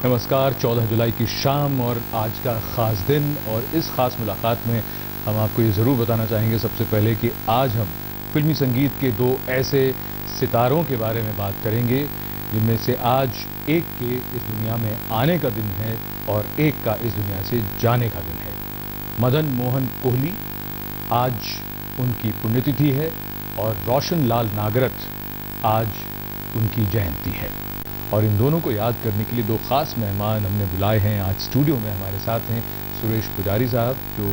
नमस्कार। 14 जुलाई की शाम और आज का ख़ास दिन, और इस ख़ास मुलाकात में हम आपको ये ज़रूर बताना चाहेंगे सबसे पहले कि आज हम फिल्मी संगीत के दो ऐसे सितारों के बारे में बात करेंगे जिनमें से आज एक के इस दुनिया में आने का दिन है और एक का इस दुनिया से जाने का दिन है। मदन मोहन कोहली, आज उनकी पुण्यतिथि है, और रोशन लाल नागरथ, आज उनकी जयंती है। और इन दोनों को याद करने के लिए दो खास मेहमान हमने बुलाए हैं। आज स्टूडियो में हमारे साथ हैं सुरेश पुजारी साहब, जो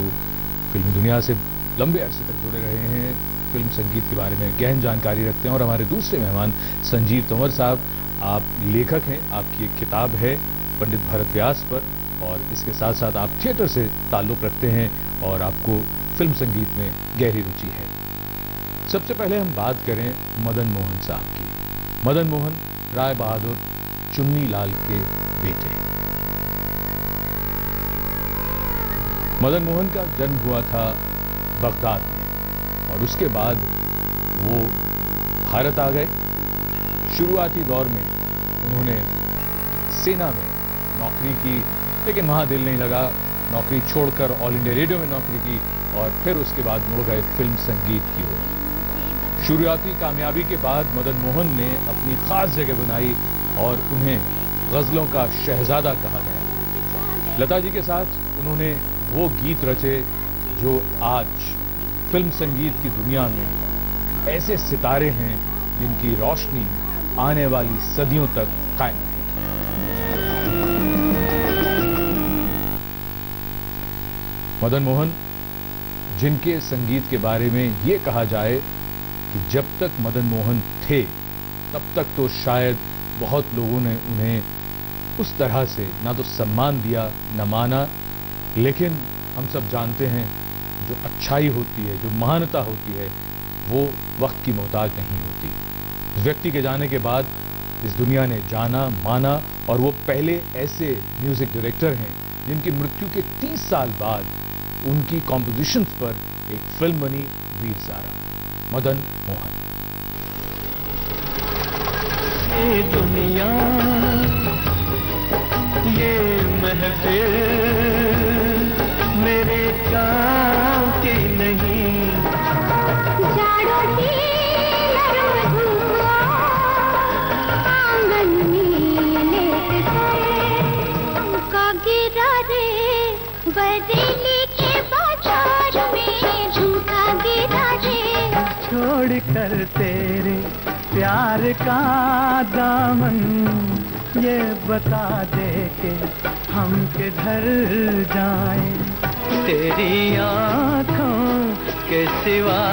फिल्मी दुनिया से लंबे अरसे तक जुड़े रहे हैं, फिल्म संगीत के बारे में गहन जानकारी रखते हैं। और हमारे दूसरे मेहमान संजीव तंवर साहब, आप लेखक हैं, आपकी एक किताब है पंडित भरत व्यास पर, और इसके साथ साथ आप थिएटर से ताल्लुक़ रखते हैं और आपको फिल्म संगीत में गहरी रुचि है। सबसे पहले हम बात करें मदन मोहन साहब की। मदन मोहन राय बहादुर चुन्नी लाल के बेटे। मदन मोहन का जन्म हुआ था बगदाद में और उसके बाद वो भारत आ गए। शुरुआती दौर में उन्होंने सेना में नौकरी की, लेकिन वहां दिल नहीं लगा। नौकरी छोड़कर ऑल इंडिया रेडियो में नौकरी की और फिर उसके बाद मुड़ गए फिल्म संगीत की ओर। शुरुआती कामयाबी के बाद मदन मोहन ने अपनी खास जगह बनाई और उन्हें गजलों का शहजादा कहा गया। लता जी के साथ उन्होंने वो गीत रचे जो आज फिल्म संगीत की दुनिया में ऐसे सितारे हैं जिनकी रोशनी आने वाली सदियों तक कायम रहेगी। मदन मोहन, जिनके संगीत के बारे में ये कहा जाए कि जब तक मदन मोहन थे तब तक तो शायद बहुत लोगों ने उन्हें उस तरह से ना तो सम्मान दिया न माना, लेकिन हम सब जानते हैं जो अच्छाई होती है, जो महानता होती है, वो वक्त की मोहताज नहीं होती। इस व्यक्ति के जाने के बाद इस दुनिया ने जाना, माना, और वो पहले ऐसे म्यूजिक डायरेक्टर हैं जिनकी मृत्यु के 30 साल बाद उनकी कॉम्पोजिशंस पर एक फिल्म बनी, वीर ज़ारा। मदन मोहन। ये दुनिया, ये महफिल मेरे काम की नहीं। जाड़ों की नरम धुआ आंगन में का गिरा रे, बरेली के बाजार में झुमका गिरा रे। छोड़ कर तेरे प्यार का दामन, ये बता दे के हम किधर जाएं। तेरी आँखों के सिवा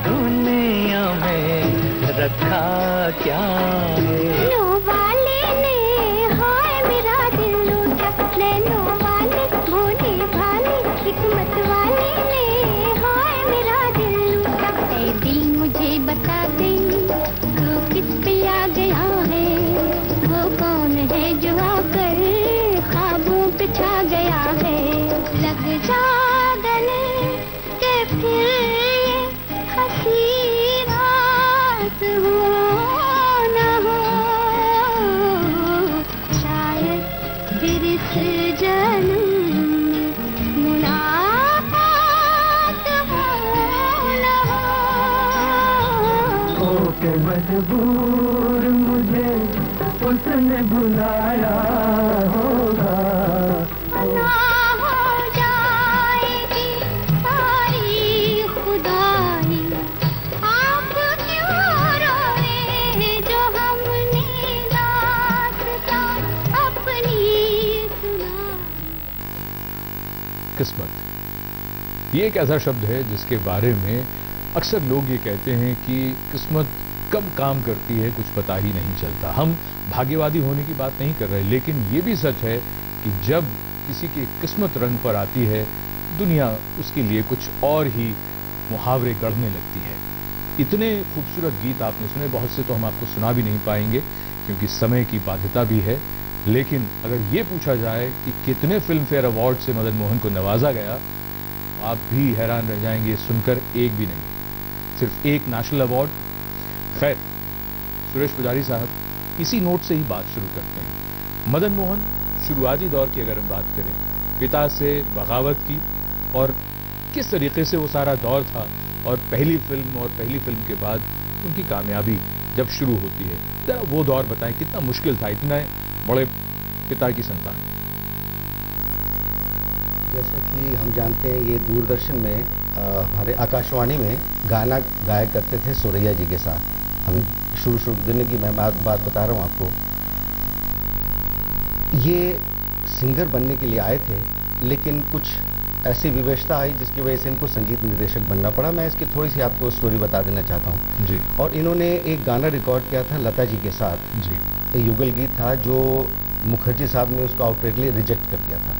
दुनिया में रखा क्या है। नो वाले ने हाय मेरा दिल लूटा, नैनो वाले भोले भाले, हिकमत वाले ने हाय मेरा दिल लूटा। ऐ दिल मुझे बता दे तू किस पे आ गया है, वो कौन है जो आकर ख्वाबों पे छा गया है। लग जा गले के फिर ये हंसी रात हो न हो, शायद फिर इस जन्म मुलाकात हो न हो। के मजबूर मुझे उसने बुलाया होगा। ना हो जाएगी सारी खुदाई, आप क्यों रोए जो हमने दास्तां अपनी सुनाई। किस्मत, ये एक ऐसा शब्द है जिसके बारे में अक्सर लोग ये कहते हैं कि किस्मत कब काम करती है कुछ पता ही नहीं चलता। हम भाग्यवादी होने की बात नहीं कर रहे, लेकिन ये भी सच है कि जब किसी की किस्मत रंग पर आती है, दुनिया उसके लिए कुछ और ही मुहावरे गढ़ने लगती है। इतने खूबसूरत गीत आपने सुने, बहुत से तो हम आपको सुना भी नहीं पाएंगे क्योंकि समय की बाध्यता भी है। लेकिन अगर ये पूछा जाए कि कितने फिल्म फेयर अवार्ड से मदन मोहन को नवाजा गया, आप भी हैरान रह जाएंगे सुनकर, एक भी नहीं, सिर्फ एक नेशनल अवार्ड। खैर, सुरेश पुजारी साहब, इसी नोट से ही बात शुरू करते हैं। मदन मोहन शुरुआती दौर की अगर हम बात करें, पिता से बगावत की और किस तरीके से वो सारा दौर था, और पहली फिल्म के बाद उनकी कामयाबी जब शुरू होती है, जरा वो दौर बताएं, कितना मुश्किल था इतना बड़े पिता की संतान। जैसा कि हम जानते हैं, ये दूरदर्शन में हमारे आकाशवाणी में गाना गाया करते थे सुरैया जी के साथ। हम शुरू दिन की मैं बात बता रहा हूँ आपको। ये सिंगर बनने के लिए आए थे, लेकिन कुछ ऐसी विवशता आई जिसकी वजह से इनको संगीत निर्देशक बनना पड़ा। मैं इसकी थोड़ी सी आपको स्टोरी बता देना चाहता हूँ जी। और इन्होंने एक गाना रिकॉर्ड किया था लता जी के साथ जी। एक युगल गीत था जो मुखर्जी साहब ने उसको आउटराइटली रिजेक्ट कर दिया था।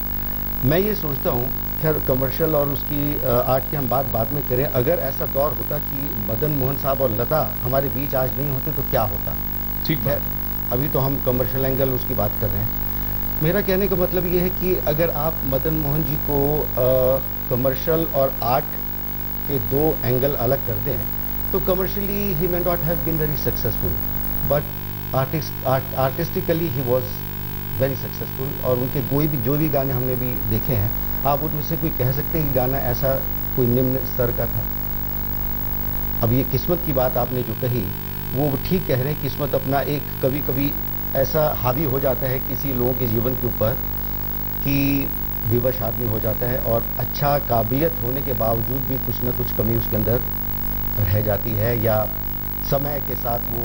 मैं ये सोचता हूँ, खैर कमर्शियल और उसकी आर्ट की हम बात बाद में करें, अगर ऐसा दौर होता कि मदन मोहन साहब और लता हमारे बीच आज नहीं होते तो क्या होता। ठीक है, अभी तो हम कमर्शियल एंगल उसकी बात कर रहे हैं। मेरा कहने का मतलब ये है कि अगर आप मदन मोहन जी को कमर्शियल और आर्ट के दो एंगल अलग कर दें तो commercially he may not have been very successful, but artistically he was very successful. और उनके जो भी गाने हमने भी देखे हैं, आप उनमें से कोई कह सकते हैं कि गाना ऐसा कोई निम्न स्तर का था? अब ये किस्मत की बात आपने जो कही, वो ठीक कह रहे हैं। किस्मत अपना एक कभी कभी ऐसा हावी हो जाता है किसी लोगों के जीवन के ऊपर कि विवश आदमी हो जाता है, और अच्छा काबिलियत होने के बावजूद भी कुछ न कुछ कमी उसके अंदर रह जाती है, या समय के साथ वो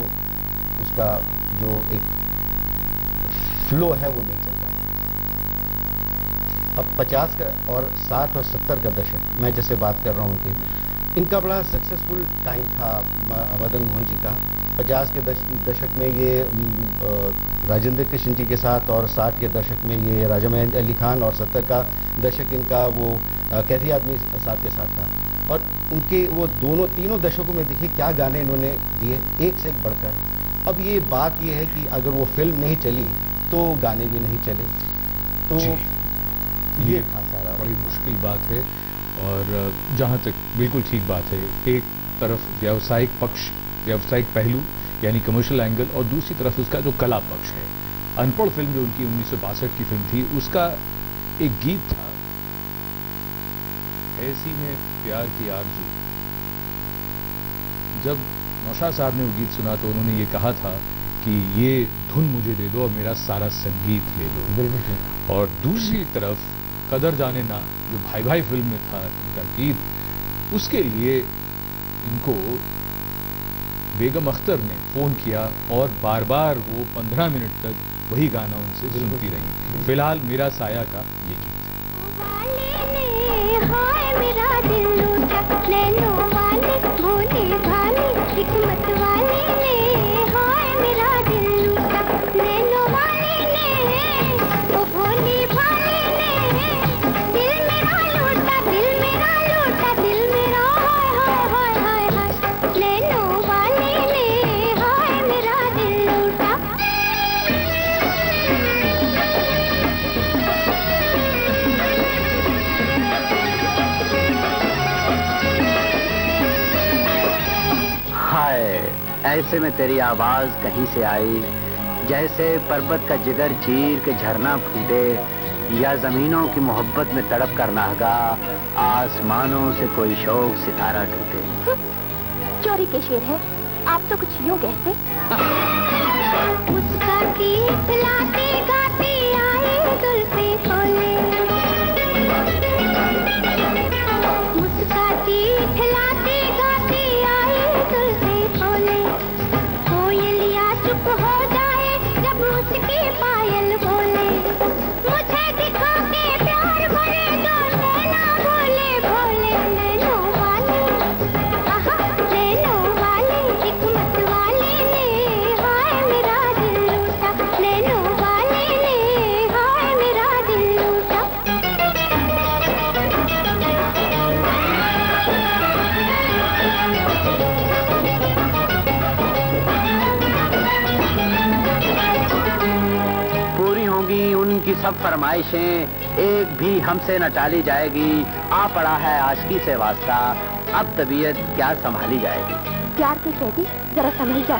उसका जो एक फ्लो है वो नहीं चल पाता। अब 50 का और 60 और 70 का दशक मैं जैसे बात कर रहा हूँ, इनका बड़ा सक्सेसफुल टाइम था मदन मोहन जी का। 50 के दशक में ये राजेंद्र कृष्ण जी के साथ, और 60 के दशक में ये राजा मेहंदी अली खान, और 70 का दशक इनका वो कैफी आदमी साहब के साथ था। और उनके वो तीनों दशकों में देखिए क्या गाने इन्होंने दिए, एक से एक बढ़कर। अब ये बात ये है कि अगर वो फिल्म नहीं चली तो गाने भी नहीं चले, तो ये था सारा। बड़ी मुश्किल बात है, और जहाँ तक बिल्कुल ठीक बात है, एक तरफ व्यावसायिक पक्ष, व्यावसायिक पहलू यानी कमर्शियल एंगल, और दूसरी तरफ उसका जो कला पक्ष है। अनपढ़ फिल्म जो उनकी 1962 की फिल्म थी, उसका एक गीत था, ऐसी में प्यार की आरज़ू। जब नौशाद साहब ने वो गीत सुना तो उन्होंने ये कहा था कि ये धुन मुझे दे दो और मेरा सारा संगीत ले लो। बिल्कुल। और दूसरी तरफ कदर जाने ना, जो भाई भाई फिल्म में था इनका गीत, उसके लिए इनको बेगम अख्तर ने फोन किया और बार बार वो 15 मिनट तक वही गाना उनसे सुनती रही। फिलहाल मेरा साया का ये गीत। मेरा दिल लूटा, नैनों वाले भोले भाले, हिकमत वाले ने, हाय मेरा दिल लूटा, नैनों वाले ने, ओ भोले भाले ने, दिल मेरा लूटा, दिल मेरा लूटा, दिल मेरा, हाय हाय हाय हाय हाय, नैनों वाले ने, हाय मेरा दिल लूटा। ऐसे में तेरी आवाज कहीं से आई, जैसे पर्वत का जिगर चीर के झरना फूटे, या जमीनों की मोहब्बत में तड़प कर नाहगा, आसमानों से कोई शौक सितारा टूटे। चोरी के शेर है, आप तो कुछ यूं कहते। मुस्काती खिलाते गाते आए जुल्फे खोले, मुस्काती खिलाते गाते आए जुल्फे खोले, कोयलिया चुप हो जाए जब उसके पायल बोले, मुझे दिखा के प्यार भरे जो नैना भोले भोले, नैनों वाले, आहा नैनों वाले, हिकमत वाले ने, हाय मेरा दिल लूटा, नैनों वाले ने, हाय मेरा दिल लूटा। पूरी होंगी उनकी सब फरमाइशें, एक भी हमसे न टाली जाएगी, आ पड़ा है आशिकी से वास्ता, अब तबीयत क्या संभाली जाएगी। प्यार के कैदी जरा संभल जा,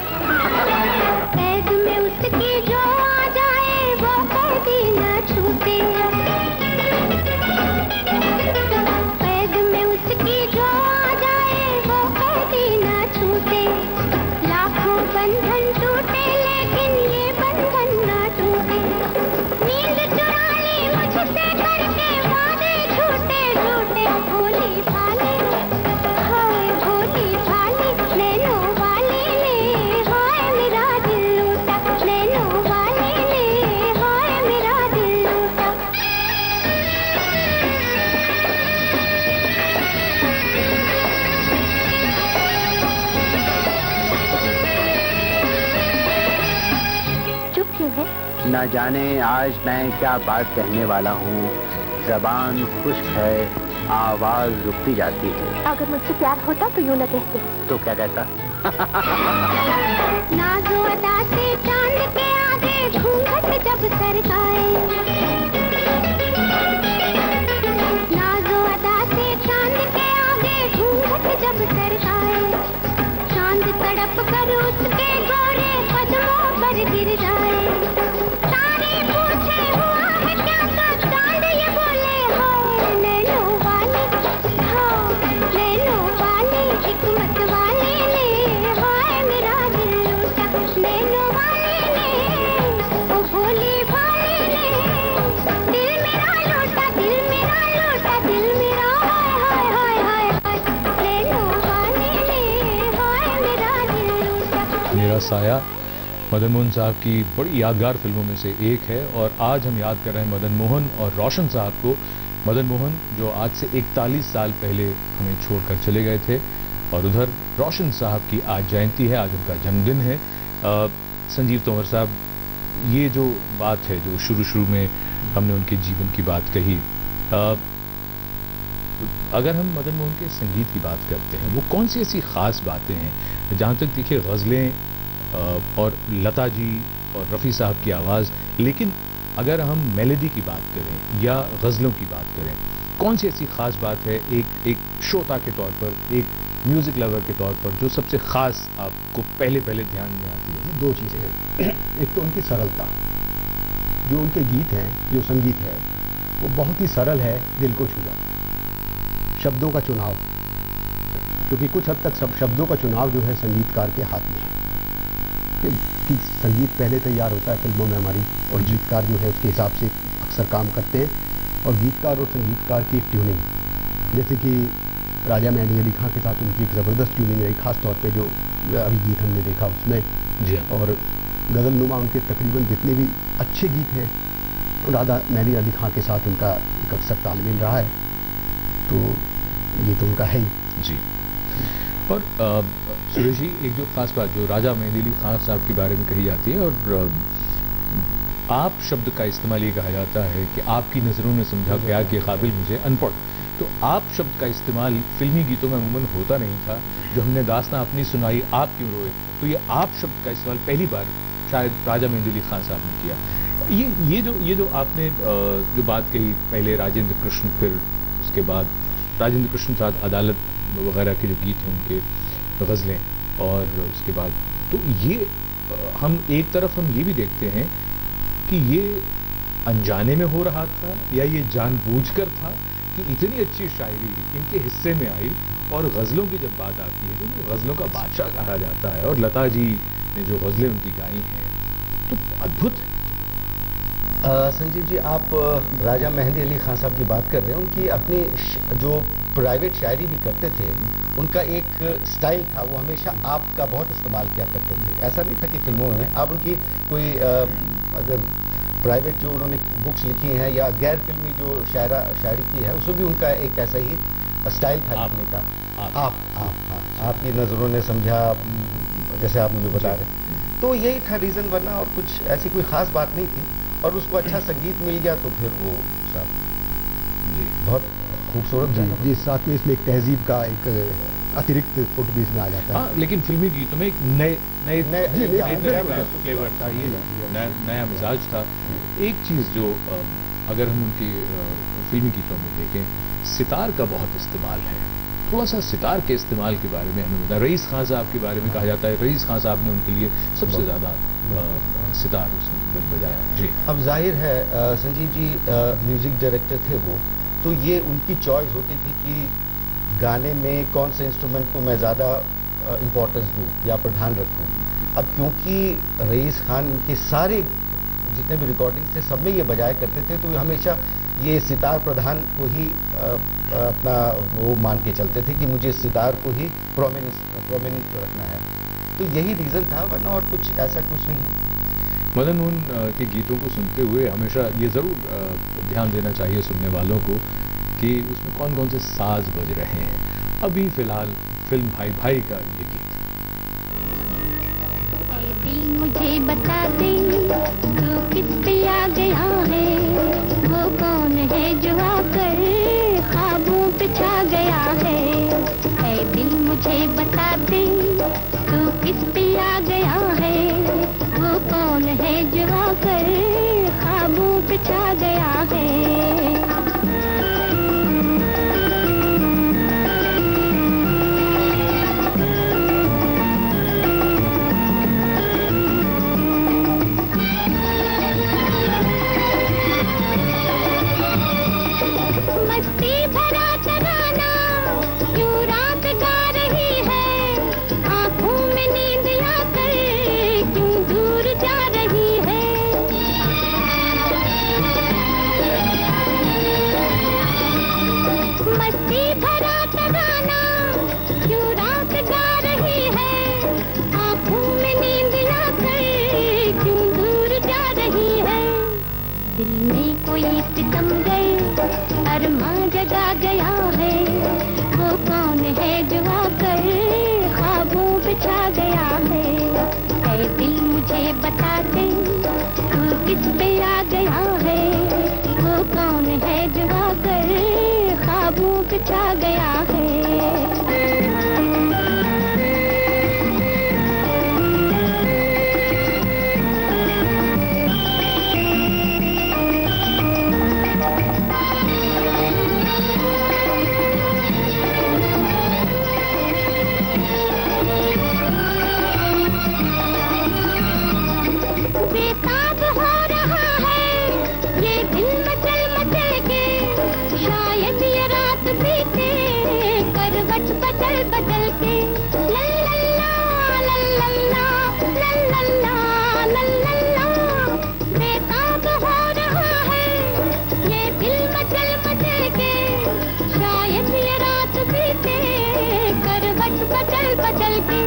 कैद में उसकी जो आ जाए वो कैदी न बंधन टूटे लेकिन ये बंधन ना टूटे। नींद चुरा ली मुझसे करके वादे झूठे झूठे। भोली भाली हाय भोली भाली नैनों वाली ने हाय मेरा दिल लूटा। नैनों वाली ने हाय मेरा दिल लूटा। चुप क्यों है? न जाने आज मैं क्या बात कहने वाला हूँ। जबान खुश्क है, आवाज रुकती जाती है। अगर मुझसे प्यार होता तो यूं न कहते। तो क्या कहता? नाज़ो अदा से चांद के आगे घूंघट जब सरकाए। नाज़ो अदा से चांद के आगे घूंघट जब सरकाए। चांद तड़प कर उसके गोरे कदमों पर गिर जाए। तारे पूछे हुआ है क्या तो चांद ये बोले हाय नैनों वाली हाँ नैनों वाली हिकमत वाली ने हाय मेरा दिल लूटा। नैनों वाली ने ओ भोली भाली ने दिल मेरा लूटा। दिल मेरा लूटा। दिल मेरा हाय हाय हाय हाय हाय। नैनों वाली ने हाय मेरा दिल लूटा। मेरा साया मदन मोहन साहब की बड़ी यादगार फिल्मों में से एक है और आज हम याद कर रहे हैं मदन मोहन और रोशन साहब को। मदन मोहन जो आज से 41 साल पहले हमें छोड़कर चले गए थे और उधर रोशन साहब की आज जयंती है, आज उनका जन्मदिन है। संजीव तोमर साहब, ये जो बात है जो शुरू में हमने उनके जीवन की बात कही, अगर हम मदन मोहन के संगीत की बात करते हैं वो कौन सी ऐसी खास बातें हैं? जहाँ तक देखिए गज़लें और लता जी और रफ़ी साहब की आवाज़, लेकिन अगर हम मेलोडी की बात करें या गज़लों की बात करें, कौन सी ऐसी ख़ास बात है एक श्रोता के तौर पर, एक म्यूज़िक लवर के तौर पर जो सबसे ख़ास आपको पहले ध्यान में आती है? दो चीज़ें हैं। एक तो उनकी सरलता, जो उनके गीत हैं, जो संगीत है वो बहुत ही सरल है, दिल को छू जाता है। शब्दों का चुनाव, क्योंकि कुछ हद तक सब शब्दों का चुनाव जो है संगीतकार के हाथ में है कि संगीत पहले तैयार होता है फिल्मों में हमारी और गीतकार जो है उसके हिसाब से अक्सर काम करते हैं। और गीतकार और संगीतकार की एक ट्यूनिंग, जैसे कि राजा मेहंदी अली खां के साथ उनकी एक ज़बरदस्त ट्यूनिंग रही, ख़ास तौर पे जो अभी गीत हमने देखा उसमें जी। और गज़लनुमा उनके तकरीबन जितने भी अच्छे गीत हैं राजा मेहंदी अली खां के साथ उनका एक अक्सर तालमेल रहा है, तो ये तो उनका है ही जी। और सुरेश जी, एक जो खास बात जो राजा मेहंदी अली खान साहब के बारे में कही जाती है और आप शब्द का इस्तेमाल ये कहा जाता है कि आपकी नज़रों ने समझा प्यार के काबिल मुझे अनपढ़, तो आप शब्द का इस्तेमाल फिल्मी गीतों में अमूमन होता नहीं था। जो हमने दास्तां अपनी सुनाई आप क्यों रोए, तो ये आप शब्द का इस्तेमाल पहली बार शायद राजा मेहंदी अली खान साहब ने किया। ये जो आपने जो बात कही, पहले राजेंद्र कृष्ण, फिर उसके बाद राजेंद्र कृष्ण साथ अदालत वगैरह के जो गीत हैं उनके, गज़लें, और उसके बाद तो ये हम एक तरफ हम ये भी देखते हैं कि ये अनजाने में हो रहा था या ये जानबूझकर था कि इतनी अच्छी शायरी इनके हिस्से में आई। और गज़लों की जब बात आती है तो गज़लों का बादशाह कहा जाता है और लता जी ने जो गज़लें उनकी गाई हैं तो अद्भुत है। संजीव जी, आप राजा मेहंदी अली खान साहब की बात कर रहे हैं। उनकी अपनी जो प्राइवेट शायरी भी करते थे, उनका एक स्टाइल था, वो हमेशा आप का बहुत इस्तेमाल किया करते थे। ऐसा नहीं था कि फिल्मों में आप उनकी कोई अगर प्राइवेट जो उन्होंने बुक्स लिखी हैं या गैर फिल्मी जो शायरी की है उसमें भी उनका एक ऐसा ही स्टाइल था लिखने का। आपकी नज़रों ने समझा, जैसे आप मुझे बता रहे, तो यही था रीज़न, वरना और कुछ ऐसी कोई ख़ास बात नहीं थी। और उसको अच्छा संगीत मिल गया तो फिर वो सब जी बहुत खूबसूरत जी। साथ में इसमें एक तहजीब का एक अतिरिक्त पुट भी इसमें आ जाता है। हाँ, लेकिन फिल्मी गीतों में एक नए फ्लेवर था, ये नया मिजाज था। एक चीज़ जो अगर हम उनकी फिल्मी गीतों में देखें, सितार का बहुत इस्तेमाल है। थोड़ा सा सितार के इस्तेमाल के बारे में हमें बताया। रईस खान साहब के बारे में कहा जाता है रईस खान साहब ने उनके लिए सबसे ज़्यादा सितार बजाया जी। अब जाहिर है संजीव जी म्यूज़िक डायरेक्टर थे वो, तो ये उनकी चॉइस होती थी कि गाने में कौन से इंस्ट्रूमेंट को मैं ज़्यादा इम्पोर्टेंस दूँ या प्रधान रखूँ। अब क्योंकि रईस खान के सारे जितने भी रिकॉर्डिंग्स थे सब में ये बजाया करते थे, तो हमेशा ये सितार प्रधान को ही अपना वो मान के चलते थे कि मुझे सितार को ही प्रोमिनेंट रखना है। तो यही रीज़न था, वरना और कुछ ऐसा कुछ नहीं है। मदन मोहन के गीतों को सुनते हुए हमेशा ये ज़रूर ध्यान देना चाहिए सुनने वालों को कि उसमें कौन कौन से साज बज रहे हैं। अभी फ़िलहाल फिल्म भाई भाई का ये गीत। दिल मुझे बता दे तू किस पे आ गया है, वो कौन है जो आकर ख्वाबों पे छा गया है। ऐ दिल मुझे बता दे तू किस पे आ गया है, वो कौन है जो आकर ख्वाबों पे छा गया है। दिल में कोई सितमगर अरमां जगा गया है, वो कौन है जो आकर ख्वाबों पे छा गया है। ऐ दिल मुझे बता दे तू किस पे आ गया है, वो कौन है जो आकर ख्वाबों पे छा गया है। बेताब हो रहा है ये दिल मचल मचल के, शायद ये रात बीते करवट बदल बदल के। लल्ला लल्ला लल्ला लल्ला, बेताब हो रहा है ये दिल मचल मचल के, शायद ये रात बीते करवट बदल बदल के।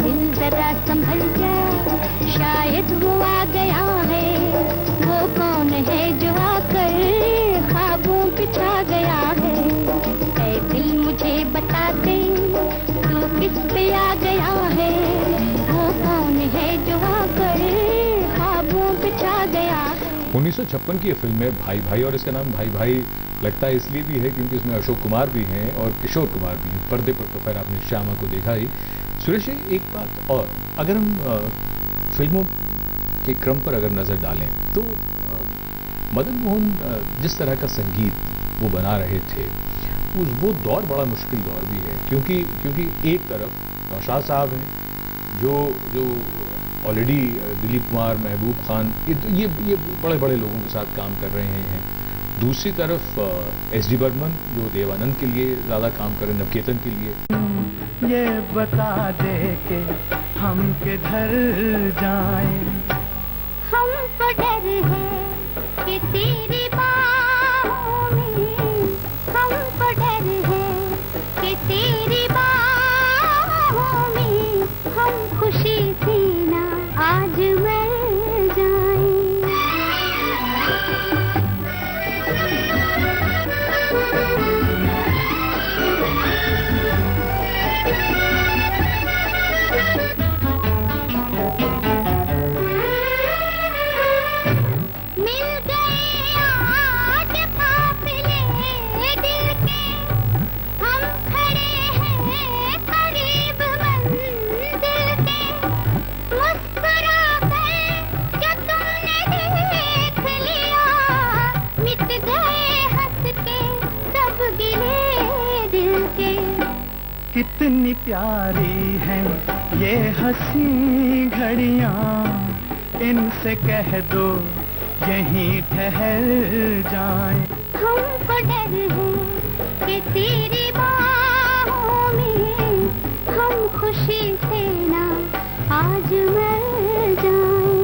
दिल जरा संभल जा, शायद वो आ गया है, वो कौन है जो आकर ख्वाबों पे छा गया है। ऐ दिल मुझे बता दे तू किस पे आ गया है, वो कौन है जो आकर ख्वाबों पे छा गया है। 1956 की ये फिल्म है भाई भाई, और इसका नाम भाई भाई लगता है इसलिए भी है क्योंकि इसमें अशोक कुमार भी हैं और किशोर कुमार भी हैं। पर्दे पर तो खैर आपने श्यामा को देखा ही। सुरेश, एक बात और, अगर हम फिल्मों के क्रम पर अगर नज़र डालें तो मदन मोहन जिस तरह का संगीत वो बना रहे थे वो दौर बड़ा मुश्किल दौर भी है, क्योंकि एक तरफ नौशाद साहब हैं जो ऑलरेडी दिलीप कुमार, महबूब खान, ये बड़े बड़े लोगों के साथ काम कर रहे हैं। दूसरी तरफ एस.डी. बर्मन जो देवानंद के लिए ज़्यादा काम कर रहे हैं, नवकेतन के लिए। ये बता दे के हम किधर जाएं, हमको डर है कि तेरी बाहों में, हमको डर है कि तेरी बाहों में हम खुशी से ना आज मर जाएं। कितनी प्यारी हैं ये हंसी घड़ियां, इनसे कह दो यहीं ठहर जाएं। हमको डर है कि तेरी बाहों में हम खुशी से ना आज मर जाए।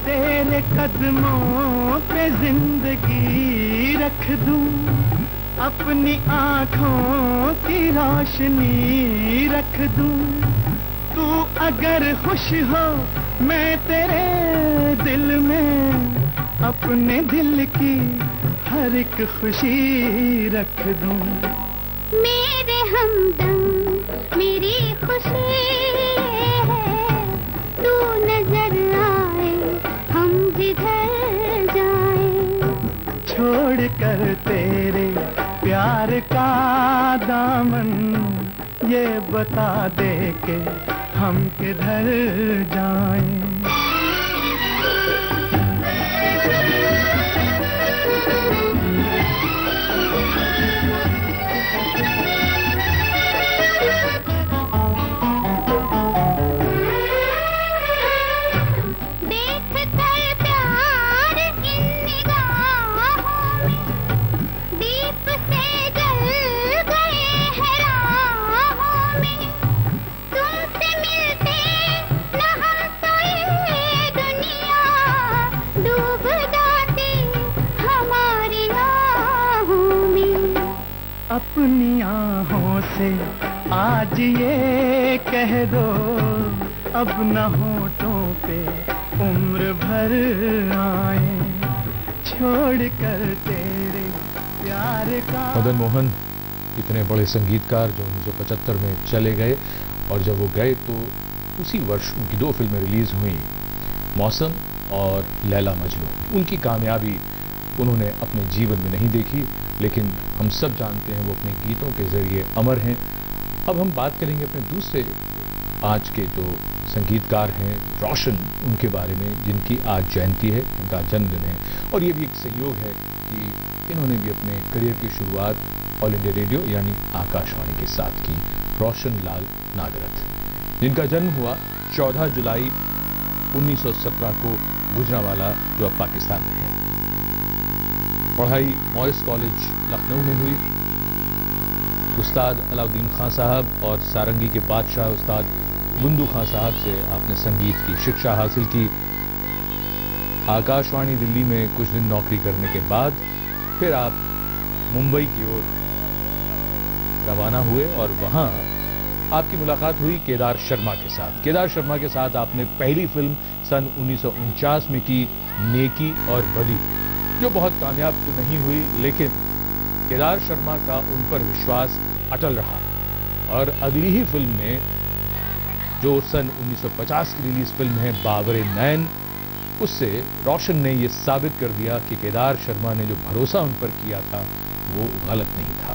तेरे कदमों पे जिंदगी रख दूं, अपनी आँखों की रोशनी रख दूं। तू अगर खुश हो मैं तेरे दिल में अपने दिल की हर एक खुशी रख दूं। मेरे हमदम मेरी खुशी है, तू नजर आए हम जिधर जाए। छोड़ कर तेरे प्यार का दामन, ये बता दे के हम किधर जाएं। अपनी आहों से आज ये कह दो, अब न होठों पे उम्र भर आए। छोड़ कर तेरे प्यार का। मदन मोहन इतने बड़े संगीतकार जो 1975 में चले गए, और जब वो गए तो उसी वर्ष उनकी 2 फिल्में रिलीज हुई, मौसम और लैला मजनू। उनकी कामयाबी उन्होंने अपने जीवन में नहीं देखी, लेकिन हम सब जानते हैं वो अपने गीतों के जरिए अमर हैं। अब हम बात करेंगे अपने दूसरे आज के जो संगीतकार हैं, रोशन, उनके बारे में, जिनकी आज जयंती है, इनका जन्मदिन है। और ये भी एक संयोग है कि इन्होंने भी अपने करियर की शुरुआत ऑल इंडिया रेडियो यानी आकाशवाणी के साथ की। रोशन लाल नागरथ, जिनका जन्म हुआ 14 जुलाई 1917 को गुजरांवाला, जो अब पाकिस्तान में है। पढ़ाई मॉरिस कॉलेज लखनऊ में हुई। उस्ताद अलाउद्दीन खां साहब और सारंगी के बादशाह उस्ताद बुंदू खां साहब से आपने संगीत की शिक्षा हासिल की। आकाशवाणी दिल्ली में कुछ दिन नौकरी करने के बाद फिर आप मुंबई की ओर रवाना हुए और वहां आपकी मुलाकात हुई केदार शर्मा के साथ। केदार शर्मा के साथ आपने पहली फिल्म सन 1949 में की, नेकी और बदी, जो बहुत कामयाब तो नहीं हुई, लेकिन केदार शर्मा का उन पर विश्वास अटल रहा। और अगली ही फिल्म में, जो सन 1950 की रिलीज फिल्म है बाबरे नैन, उससे रोशन ने यह साबित कर दिया कि केदार शर्मा ने जो भरोसा उन पर किया था वो गलत नहीं था।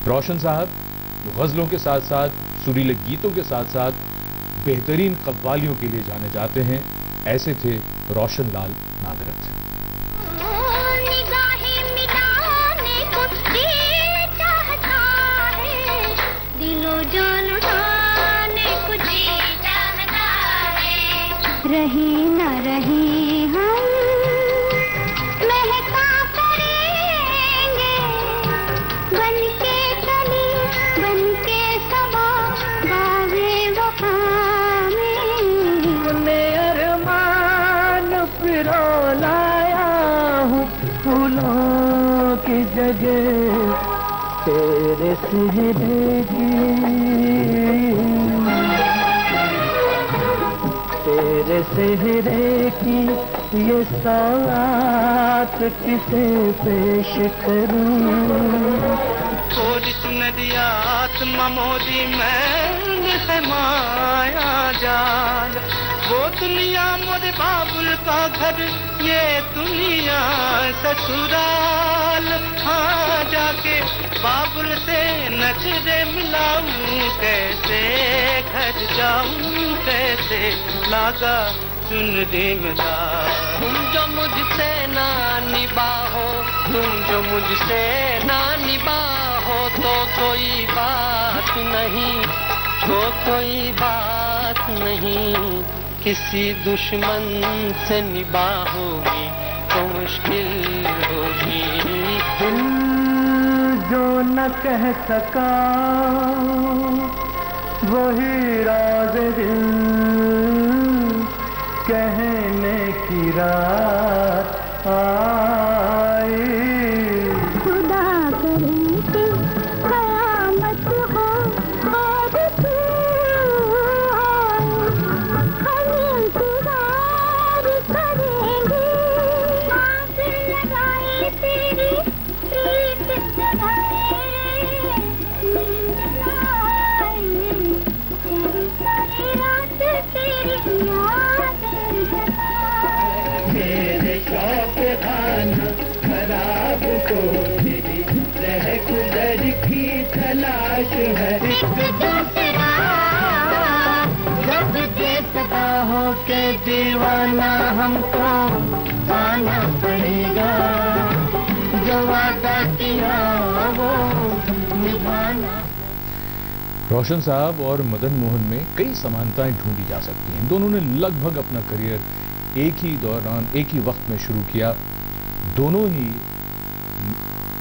रोशन साहब जो गजलों के साथ साथ सुरीले गीतों के साथ साथ बेहतरीन कव्वालियों के लिए जाने जाते हैं, ऐसे थे रोशन लाल नागरथ। रहे न रहे हम महका करेंगे, बनके कली बनके सबा बावे वफा में। अपने अरमान फिरो लाया हूँ फूलों की जगह तेरे चेहरे तेरे चेहरे की ये सौगात किसे पेश करूं। थोड़ी सुनरियात ममोदी मैंन है माया जाल, वो दुनिया मोरे बाबुल का घर, ये दुनिया ससुराल। हाँ जाके बाबुल से नजरे मिलाऊं, कैसे घर जाऊं, कैसे लागा चुनरी में दाग। तुम जो मुझसे ना निभाओ, तुम जो मुझसे ना निभाओ, तो कोई बात नहीं, तो कोई बात नहीं, किसी दुश्मन से निभाओगी तो मुश्किल होगी। दिल जो न कह सका वही राज दिल कहने की रात आई। खुदा करे कि कयामत हो और तू आए, हम इंतजार करेंगे। सांस लगाए तेरी प्रीत लगाए, नींद न आए, तेरी सारी रात तेरी याद जगाए। मेरे शौक खाना खराब को तेरी रह गुजर की तलाश है। एक दूसरा जब देखता हो के दीवाना हमको आना पड़ेगा, जो वादा किया वो निभाना। रोशन साहब और मदन मोहन में कई समानताएं ढूंढी जा सकती हैं। दोनों ने लगभग अपना करियर एक ही दौरान एक ही वक्त में शुरू किया। दोनों ही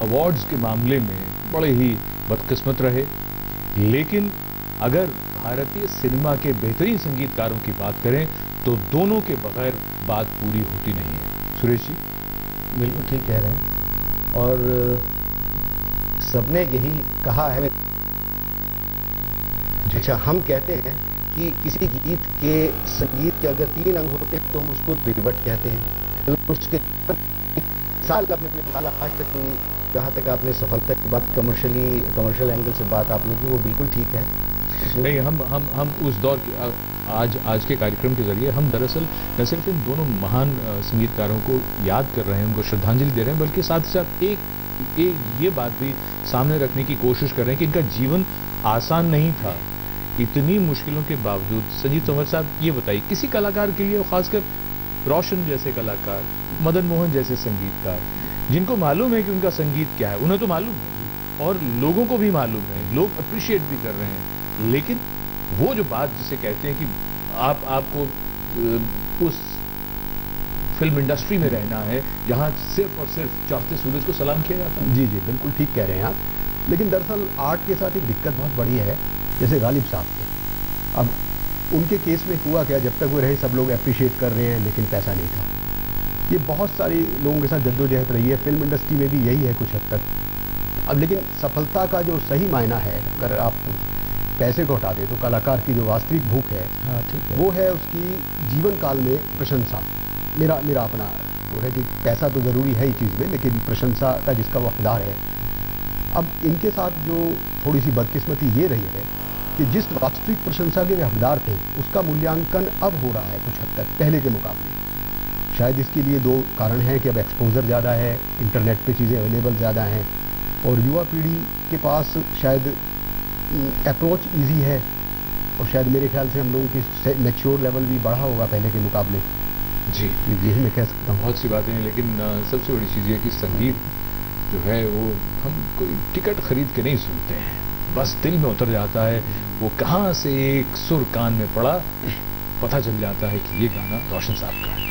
अवार्ड्स के मामले में बड़े ही बदकिस्मत रहे, लेकिन अगर भारतीय सिनेमा के बेहतरीन संगीतकारों की बात करें तो दोनों के बगैर बात पूरी होती नहीं है। सुरेश जी बिल्कुल ठीक कह रहे हैं, और सबने यही कहा है। अच्छा, हम कहते हैं कि किसी गीत के संगीत के अगर 3 अंग होते हैं तो हम उसको रिवर्ट कहते हैं। उसके साल अपने साल आज तक हुई, जहाँ तक आपने सफलता की बात कमर्शियल एंगल से बात आपने की, वो बिल्कुल ठीक है। नहीं, हम उस दौर की आज के कार्यक्रम के जरिए हम दरअसल न सिर्फ इन दोनों महान संगीतकारों को याद कर रहे हैं, उनको श्रद्धांजलि दे रहे हैं, बल्कि साथ ही साथ एक ये बात भी सामने रखने की कोशिश कर रहे हैं कि इनका जीवन आसान नहीं था। इतनी मुश्किलों के बावजूद संजीत तंवर साहब, ये बताइए, किसी कलाकार के लिए, खासकर रोशन जैसे कलाकार, मदन मोहन जैसे संगीतकार, जिनको मालूम है कि उनका संगीत क्या है, उन्हें तो मालूम है और लोगों को भी मालूम है, लोग अप्रिशिएट भी कर रहे हैं, लेकिन वो जो बात जिसे कहते हैं कि आपको उस फिल्म इंडस्ट्री में रहना है जहां सिर्फ और सिर्फ चढ़ते सूरज को सलाम किया जाता है। जी जी, बिल्कुल ठीक कह रहे हैं आप। लेकिन दरअसल आर्ट के साथ एक दिक्कत बहुत बड़ी है, जैसे गालिब साहब के। अब उनके केस में हुआ क्या, जब तक वो रहे सब लोग अप्रिशिएट कर रहे हैं, लेकिन पैसा नहीं था। ये बहुत सारे लोगों के साथ जद्दोजहद रही है, फिल्म इंडस्ट्री में भी यही है कुछ हद तक। अब लेकिन सफलता का जो सही मायना है, अगर आप पैसे को हटा दें तो कलाकार की जो वास्तविक भूख है, हाँ ठीक है, वो है उसकी जीवन काल में प्रशंसा। मेरा अपना वो है कि पैसा तो ज़रूरी है ही चीज़ में, लेकिन प्रशंसा का जिसका वो हकदार है। अब इनके साथ जो थोड़ी सी बदकिस्मती ये रही है कि जिस वास्तविक प्रशंसा के वे हकदार थे, उसका मूल्यांकन अब हो रहा है कुछ हद तक पहले के मुकाबले। शायद इसके लिए 2 कारण हैं कि अब एक्सपोजर ज़्यादा है, इंटरनेट पे चीज़ें अवेलेबल ज़्यादा हैं, और युवा पीढ़ी के पास शायद अप्रोच ईजी है, और शायद मेरे ख्याल से हम लोगों की मैच्योर लेवल भी बढ़ा होगा पहले के मुकाबले। जी, यही मैं कह सकता हूँ। बहुत सी बातें हैं, लेकिन सबसे बड़ी चीज़ ये कि संगीत जो है वो हम कोई टिकट खरीद के नहीं सुनते हैं, बस दिल में उतर जाता है। वो कहाँ से एक सुर कान में पड़ा, पता चल जाता है कि ये गाना रोशन साहब का है।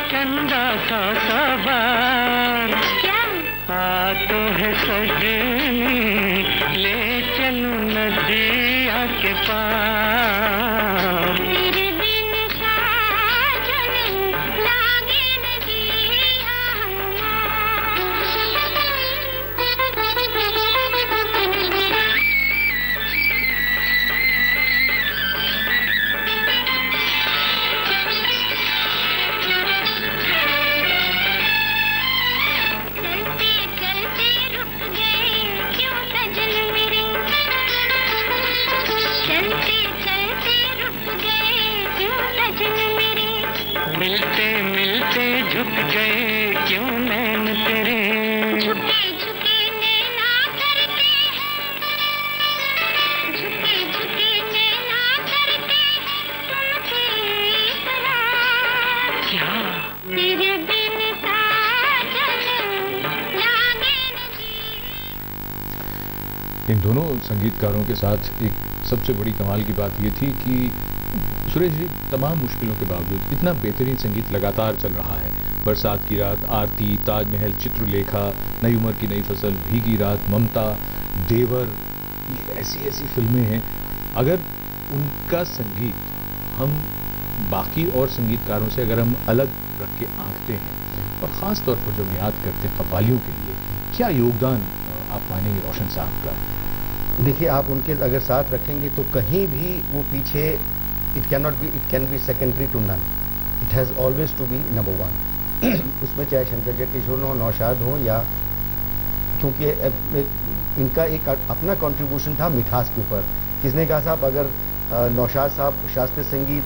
चंदा सा सवार तो है सजनी, ले चलूं नदिया के पार। झुक गए क्यों नैन तेरे, झुके झुके नैना करते हैं, झुके झुके नैना करते हैं तुमसे इकरार। क्या तेरे बिन साजन लागे न जी। इन दोनों संगीतकारों के साथ एक सबसे बड़ी कमाल की बात ये थी कि सुरेश जी तमाम मुश्किलों के बावजूद इतना बेहतरीन संगीत लगातार चल रहा है। बरसात की रात, आरती, ताजमहल, चित्रलेखा, नई उम्र की नई फसल, भीगी रात, ममता, देवर, ये ऐसी ऐसी फिल्में हैं। अगर उनका संगीत हम बाकी और संगीतकारों से अगर हम अलग रख के आंकते हैं और ख़ास तौर पर जब याद करते हैं कव्वालियों के लिए, क्या योगदान आप मानेंगे रोशन साहब का? देखिए, आप उनके अगर साथ रखेंगे तो कहीं भी वो पीछे, it can be secondary to none, it has always to be number one. उसमें चाहे शंकर जयकिशोर हो, नौशाद हो, या क्योंकि इनका एक अपना कंट्रीब्यूशन था मिठास के ऊपर। किसने कहा साहब, अगर नौशाद साहब शास्त्रीय संगीत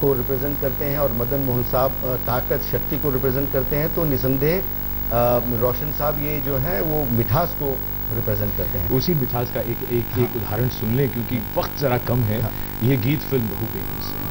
को रिप्रेजेंट करते हैं और मदन मोहन साहब ताकत शक्ति को रिप्रेजेंट करते हैं, तो निसंदेह रोशन साहब ये जो है वो मिठास को रिप्रेजेंट करते हैं। उसी मिठास का एक उदाहरण सुन लें, क्योंकि वक्त जरा कम है। ये गीत फिल्म बहू बेगम से है।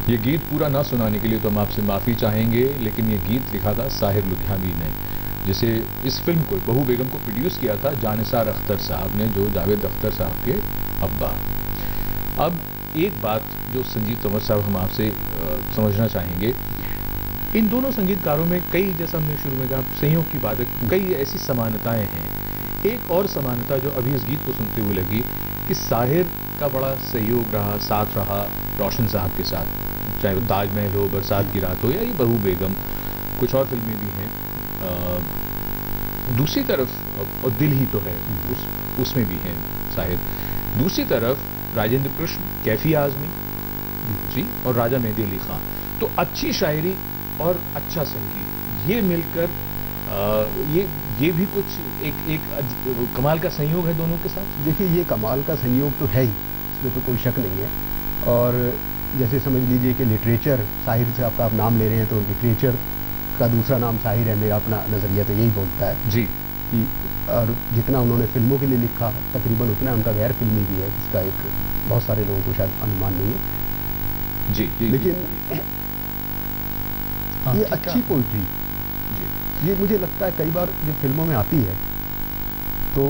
ये गीत पूरा ना सुनाने के लिए तो हम आपसे माफ़ी चाहेंगे, लेकिन ये गीत लिखा था साहिर लुधियानवी ने, जिसे इस फिल्म को बहू बेगम को प्रोड्यूस किया था जानिसार अख्तर साहब ने, जो जावेद अख्तर साहब के अब्बा। अब एक बात जो संजीव तंवर साहब हम आपसे समझना चाहेंगे, इन दोनों संगीतकारों में कई, जैसा हमने शुरू में कहा, संयोग की बात है, कई ऐसी समानताएं हैं। एक और समानता जो अभी इस गीत को सुनते हुए लगी कि साहिर का बड़ा सहयोग रहा, साथ रहा रोशन साहब के साथ, चाहे वो ताजमहल हो, बरसात की रात हो, या ये बहू बेगम, कुछ और फिल्में भी हैं। दूसरी तरफ, और दिल ही तो है, उसमें भी हैं साहिर। दूसरी तरफ राजेंद्र कृष्ण, कैफी आजमी जी और राजा मेहदी अली खान। तो अच्छी शायरी और अच्छा संगीत, ये मिलकर ये भी कुछ एक कमाल का संयोग है दोनों के साथ। देखिए, ये कमाल का संयोग तो है ही, इसमें तो कोई शक नहीं है। और जैसे समझ लीजिए कि लिटरेचर, साहिर से आपका आप नाम ले रहे हैं, तो लिटरेचर का दूसरा नाम साहिर है। मेरा अपना नज़रिया तो यही बोलता है जी कि और जितना उन्होंने फिल्मों के लिए लिखा, तकरीबन उतना उनका गैर फिल्मी भी है, जिसका एक बहुत सारे लोगों को शायद अनुमान नहीं है। जी लेकिन ये अच्छी पोइट्री, ये मुझे लगता है कई बार जब फिल्मों में आती है तो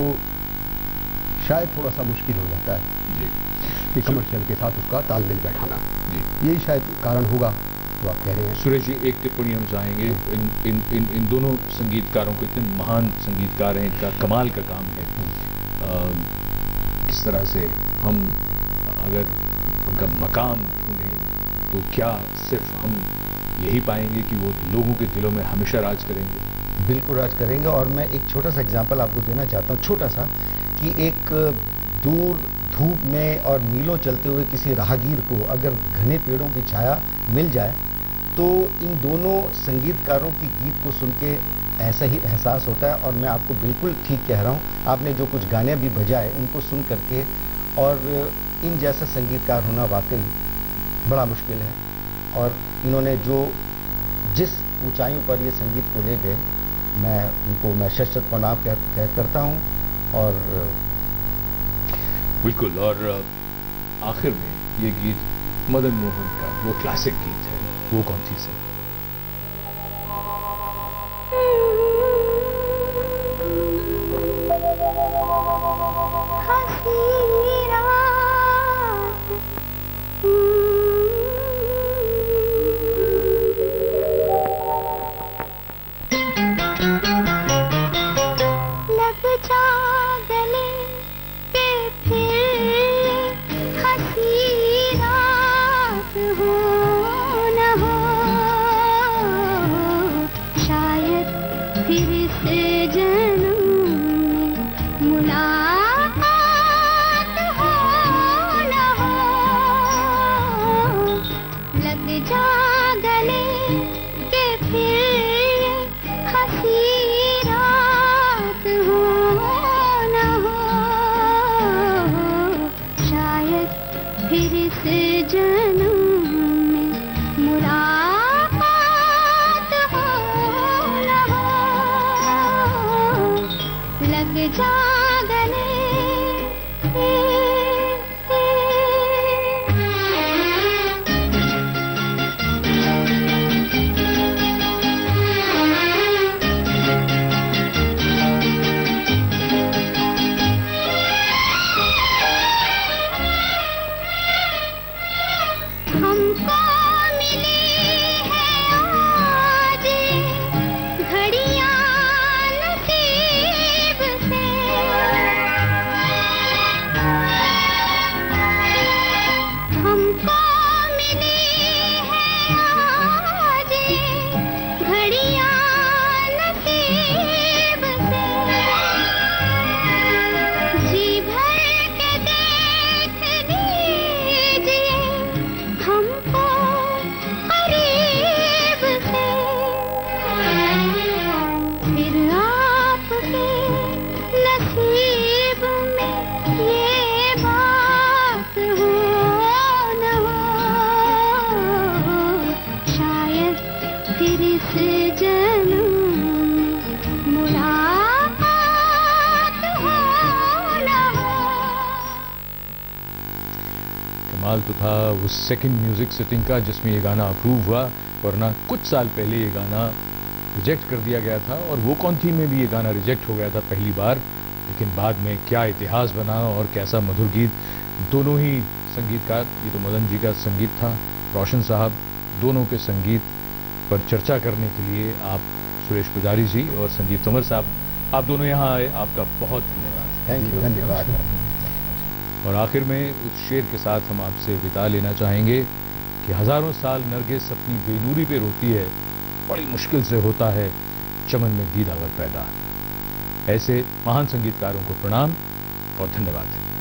शायद थोड़ा सा मुश्किल हो जाता है जी कि कमर्शियल के साथ उसका तालमेल बैठाना। जी, यही शायद कारण होगा जो आप कह रहे हैं। सुरेश जी, एक टिप्पणी हम चाहेंगे। इन दोनों संगीतकारों को, इतने महान संगीतकार हैं, इनका कमाल का काम है। किस तरह से हम अगर उनका मकाम ढूंढें तो क्या सिर्फ हम यही पाएंगे कि वो लोगों के दिलों में हमेशा राज करेंगे? बिल्कुल राज करेंगे। और मैं एक छोटा सा एग्जाम्पल आपको देना चाहता हूँ, छोटा सा, कि एक दूर धूप में और मीलों चलते हुए किसी राहगीर को अगर घने पेड़ों की छाया मिल जाए तो इन दोनों संगीतकारों के गीत को सुन के ऐसा ही एहसास होता है। और मैं आपको बिल्कुल ठीक कह रहा हूँ, आपने जो कुछ गाने भी बजाए उनको सुन करके, और इन जैसा संगीतकार होना वाकई बड़ा मुश्किल है। और इन्होंने जिस ऊंचाइयों पर ये संगीत को ले गए, मैं शत शत प्रणाम करता हूँ। और बिल्कुल, और आखिर में ये गीत मदन मोहन का वो क्लासिक गीत है, वो कौन सी है? कमाल तो था उस सेकंड म्यूजिक सिटिंग का जिसमें ये गाना अप्रूव हुआ, वरना कुछ साल पहले ये गाना रिजेक्ट कर दिया गया था। और वो कौन थी में भी ये गाना रिजेक्ट हो गया था पहली बार, लेकिन बाद में क्या इतिहास बना और कैसा मधुर गीत। दोनों ही संगीतकार, ये तो मदन जी का संगीत था, रोशन साहब, दोनों के संगीत पर चर्चा करने के लिए आप सुरेश पुजारी जी और संजीव तोमर साहब, आप दोनों यहाँ आए, आपका बहुत धन्यवाद। थैंक यू, धन्यवाद। और आखिर में उस शेर के साथ हम आपसे विदा लेना चाहेंगे कि हजारों साल नरगिस अपनी बेनूरी पे रोती है, बड़ी मुश्किल से होता है चमन में दीदावर पैदा। ऐसे महान संगीतकारों को प्रणाम और धन्यवाद।